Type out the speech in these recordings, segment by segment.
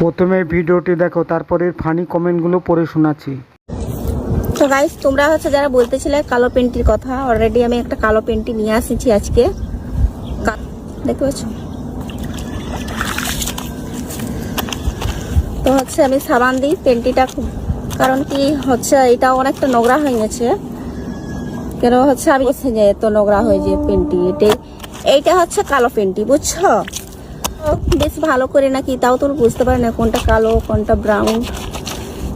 প্রথমে ভিডিওটি দেখো, তারপরে ফানি কমেন্টগুলো পড়ে শোনাচ্ছি। তো গাইস, তোমরা হচ্ছে যারা বলতেছিলে কালো পেন্টির কথা, অলরেডি আমি একটা কালো পেন্টি নিয়ে আসছি আজকে। দেখতে পাচ্ছ? তো হচ্ছে আমি সাবান দিই পেন্টিটা, খুব কারণ কি হচ্ছে এটা অনেকটা নোংরা হয়ে গেছে। কেন হচ্ছে আমি বলছি যে এত নোংরা হয়ে যে পেন্টি, এইটা হচ্ছে কালো পেন্টি, বুঝছো? বেশ ভালো করে নাকি তাও তো বুঝতে পারি না কোনটা কালো কোনটা ব্রাউন।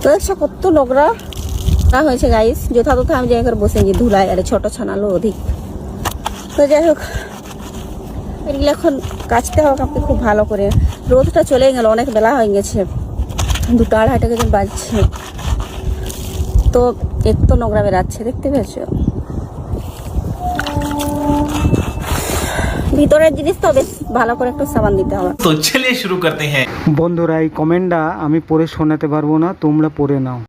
তো দেখছো কত নোংরা হয়েছে গাইস। যথাযথ আমি জায়গা করে বসে গিয়ে ধুলাই আরে ছোট ছানালো অধিক। তো যাই হোক, এগুলো এখন কাচতে হবে আমাকে খুব ভালো করে। রোদটা চলে গেল, অনেক বেলা হয়ে গেছে, 2-2:30 কেজি বাজছে। তো এত নোংরা বেরাচ্ছে, দেখতে পেয়েছো? ভিতরের জিনিস তো বেশ ভালো করে একটু সাবান দিতে হবে। তো চলিए শুরু করতে हैं। বন্ধুরা, এই কমেন্টটা আমি পড়ে শোনাতে পারবো না, তোমরা পড়ে নাও।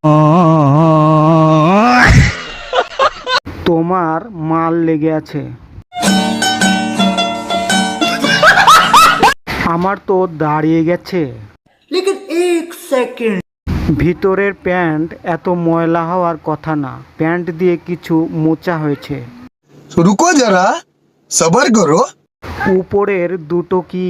তোমার মাল লেগে আছে। আমার তো দাঁড়িয়ে গেছে। ভিতরের প্যান্ট এত ময়লা হওয়ার কথা না, প্যান্ট দিয়ে কিছু মোচা হয়েছে। रुको जरा सबर करो। উপরের দুটো কি?